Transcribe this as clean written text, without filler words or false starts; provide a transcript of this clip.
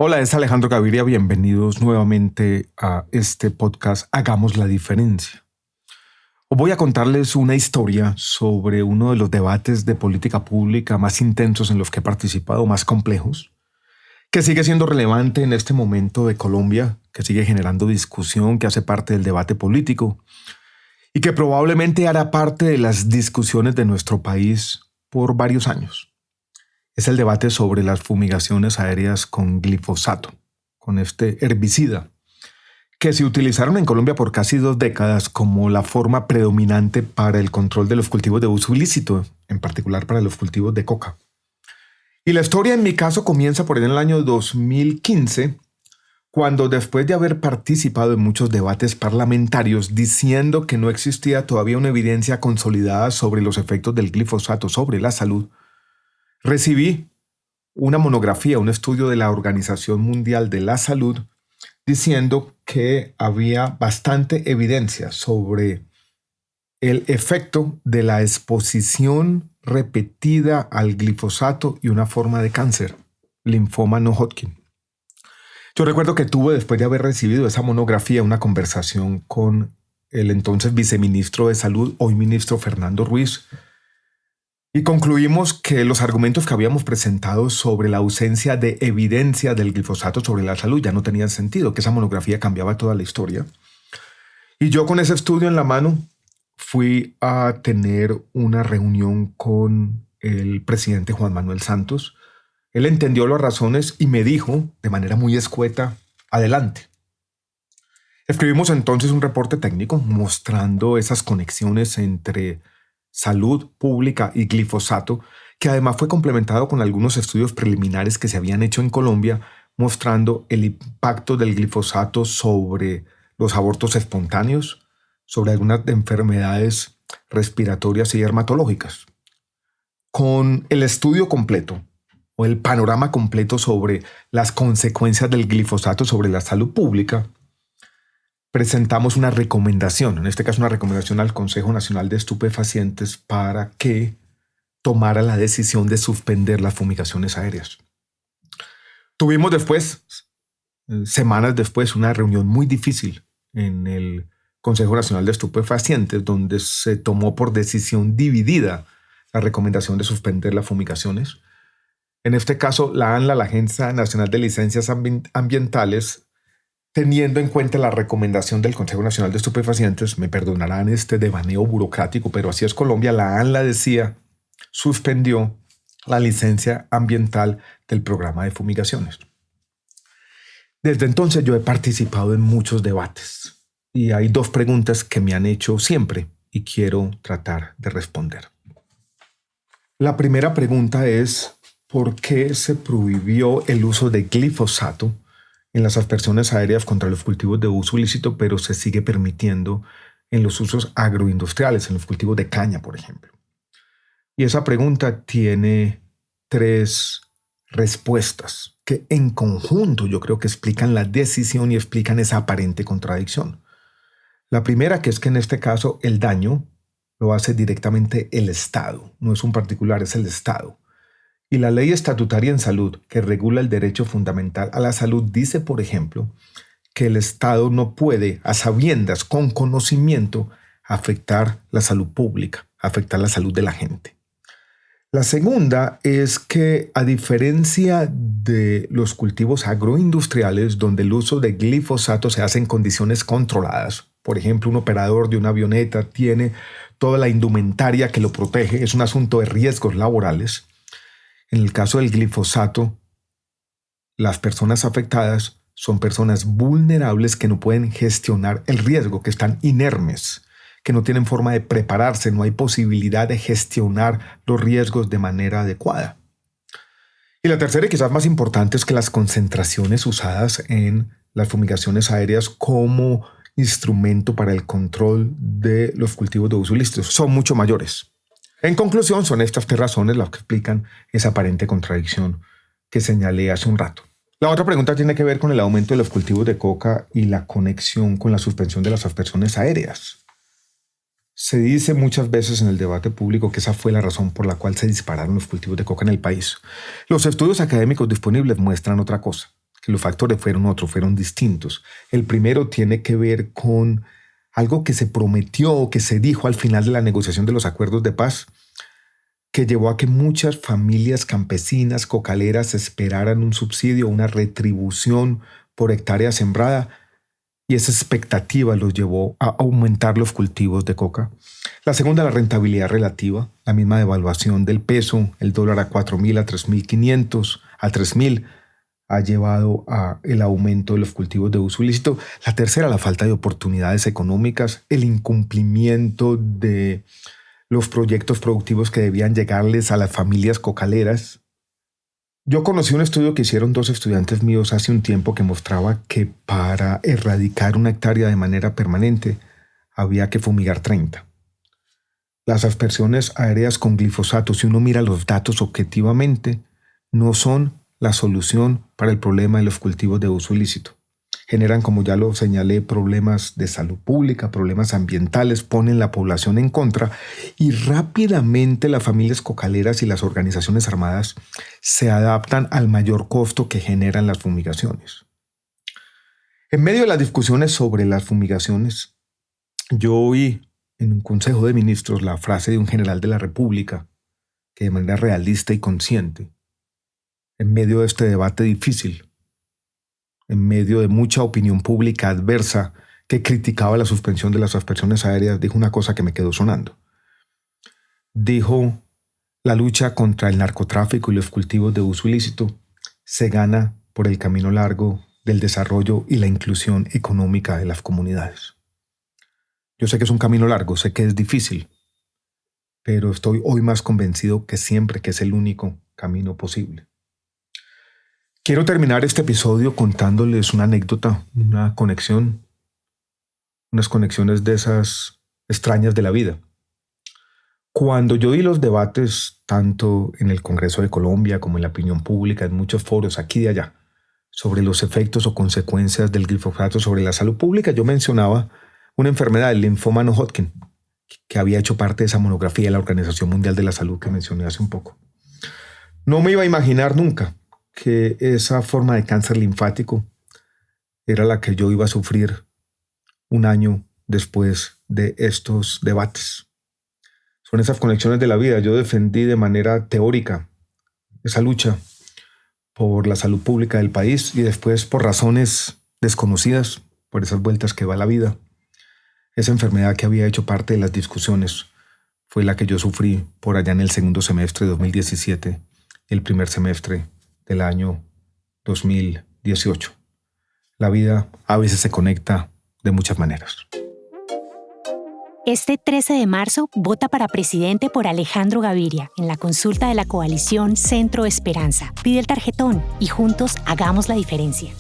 Hola, es Alejandro Gaviria. Bienvenidos nuevamente a este podcast Hagamos la Diferencia. Os voy a contarles una historia sobre uno de los debates de política pública más intensos en los que he participado, más complejos, que sigue siendo relevante en este momento de Colombia, que sigue generando discusión, que hace parte del debate político y que probablemente hará parte de las discusiones de nuestro país por varios años. Es el debate sobre las fumigaciones aéreas con glifosato, con este herbicida, que se utilizaron en Colombia por casi 2 décadas como la forma predominante para el control de los cultivos de uso ilícito, en particular para los cultivos de coca. Y la historia en mi caso comienza por el año 2015, cuando después de haber participado en muchos debates parlamentarios diciendo que no existía todavía una evidencia consolidada sobre los efectos del glifosato sobre la salud, recibí una monografía, un estudio de la Organización Mundial de la Salud, diciendo que había bastante evidencia sobre el efecto de la exposición repetida al glifosato y una forma de cáncer, linfoma no Hodgkin. Yo recuerdo que tuve, después de haber recibido esa monografía, una conversación con el entonces viceministro de Salud, hoy ministro Fernando Ruiz, y concluimos que los argumentos que habíamos presentado sobre la ausencia de evidencia del glifosato sobre la salud ya no tenían sentido, que esa monografía cambiaba toda la historia. Y yo con ese estudio en la mano fui a tener una reunión con el presidente Juan Manuel Santos. Él entendió las razones y me dijo de manera muy escueta, adelante. Escribimos entonces un reporte técnico mostrando esas conexiones entre salud pública y glifosato, que además fue complementado con algunos estudios preliminares que se habían hecho en Colombia mostrando el impacto del glifosato sobre los abortos espontáneos, sobre algunas enfermedades respiratorias y dermatológicas. Con el estudio completo o el panorama completo sobre las consecuencias del glifosato sobre la salud pública, presentamos una recomendación, en este caso una recomendación al Consejo Nacional de Estupefacientes para que tomara la decisión de suspender las fumigaciones aéreas. Tuvimos después, semanas después, una reunión muy difícil en el Consejo Nacional de Estupefacientes, donde se tomó por decisión dividida la recomendación de suspender las fumigaciones. En este caso, la ANLA, la Agencia Nacional de Licencias Ambientales, teniendo en cuenta la recomendación del Consejo Nacional de Estupefacientes, me perdonarán este devaneo burocrático, pero así es Colombia, la ANLA decía, suspendió la licencia ambiental del programa de fumigaciones. Desde entonces yo he participado en muchos debates y hay 2 preguntas que me han hecho siempre y quiero tratar de responder. La primera pregunta es, ¿por qué se prohibió el uso de glifosato en las aspersiones aéreas contra los cultivos de uso ilícito, pero se sigue permitiendo en los usos agroindustriales, en los cultivos de caña, por ejemplo? Y esa pregunta tiene 3 respuestas que en conjunto yo creo que explican la decisión y explican esa aparente contradicción. La primera, que es que en este caso el daño lo hace directamente el Estado, no es un particular, es el Estado. Y la ley estatutaria en salud, que regula el derecho fundamental a la salud, dice, por ejemplo, que el Estado no puede, a sabiendas, con conocimiento, afectar la salud pública, afectar la salud de la gente. La segunda es que, a diferencia de los cultivos agroindustriales, donde el uso de glifosato se hace en condiciones controladas, por ejemplo, un operador de una avioneta tiene toda la indumentaria que lo protege, es un asunto de riesgos laborales. En el caso del glifosato, las personas afectadas son personas vulnerables que no pueden gestionar el riesgo, que están inermes, que no tienen forma de prepararse, no hay posibilidad de gestionar los riesgos de manera adecuada. Y la tercera, y quizás más importante, es que las concentraciones usadas en las fumigaciones aéreas como instrumento para el control de los cultivos de uso ilícito son mucho mayores. En conclusión, son estas 3 razones las que explican esa aparente contradicción que señalé hace un rato. La otra pregunta tiene que ver con el aumento de los cultivos de coca y la conexión con la suspensión de las aspersiones aéreas. Se dice muchas veces en el debate público que esa fue la razón por la cual se dispararon los cultivos de coca en el país. Los estudios académicos disponibles muestran otra cosa. que los factores fueron distintos. El primero tiene que ver con algo que se prometió, que se dijo al final de la negociación de los acuerdos de paz, que llevó a que muchas familias campesinas, cocaleras, esperaran un subsidio, una retribución por hectárea sembrada, y esa expectativa los llevó a aumentar los cultivos de coca. La segunda, la rentabilidad relativa, la misma devaluación del peso, el dólar a 4.000, a 3.500, a 3.000, ha llevado a el aumento de los cultivos de uso ilícito. La tercera, la falta de oportunidades económicas, el incumplimiento de los proyectos productivos que debían llegarles a las familias cocaleras. Yo conocí un estudio que hicieron 2 estudiantes míos hace un tiempo que mostraba que para erradicar una hectárea de manera permanente había que fumigar 30. Las aspersiones aéreas con glifosato, si uno mira los datos objetivamente, no son la solución para el problema de los cultivos de uso ilícito. Generan, como ya lo señalé, problemas de salud pública, problemas ambientales, ponen la población en contra y rápidamente las familias cocaleras y las organizaciones armadas se adaptan al mayor costo que generan las fumigaciones. En medio de las discusiones sobre las fumigaciones, yo oí en un Consejo de Ministros la frase de un general de la República que de manera realista y consciente, en medio de este debate difícil, en medio de mucha opinión pública adversa que criticaba la suspensión de las aspersiones aéreas, dijo una cosa que me quedó sonando. Dijo, la lucha contra el narcotráfico y los cultivos de uso ilícito se gana por el camino largo del desarrollo y la inclusión económica de las comunidades. Yo sé que es un camino largo, sé que es difícil, pero estoy hoy más convencido que siempre que es el único camino posible. Quiero terminar este episodio contándoles una anécdota, una conexión, unas conexiones de esas extrañas de la vida. Cuando yo di los debates, tanto en el Congreso de Colombia como en la opinión pública, en muchos foros aquí y allá, sobre los efectos o consecuencias del glifosato sobre la salud pública, yo mencionaba una enfermedad, el linfoma no Hodgkin, que había hecho parte de esa monografía de la Organización Mundial de la Salud que mencioné hace un poco. No me iba a imaginar nunca que esa forma de cáncer linfático era la que yo iba a sufrir un año después de estos debates. Son esas conexiones de la vida. Yo defendí de manera teórica esa lucha por la salud pública del país y después, por razones desconocidas, por esas vueltas que va la vida, esa enfermedad que había hecho parte de las discusiones fue la que yo sufrí por allá en el segundo semestre de 2017, el primer semestre del año 2018. La vida a veces se conecta de muchas maneras. Este 13 de marzo, vota para presidente por Alejandro Gaviria en la consulta de la coalición Centro Esperanza. Pide el tarjetón y juntos hagamos la diferencia.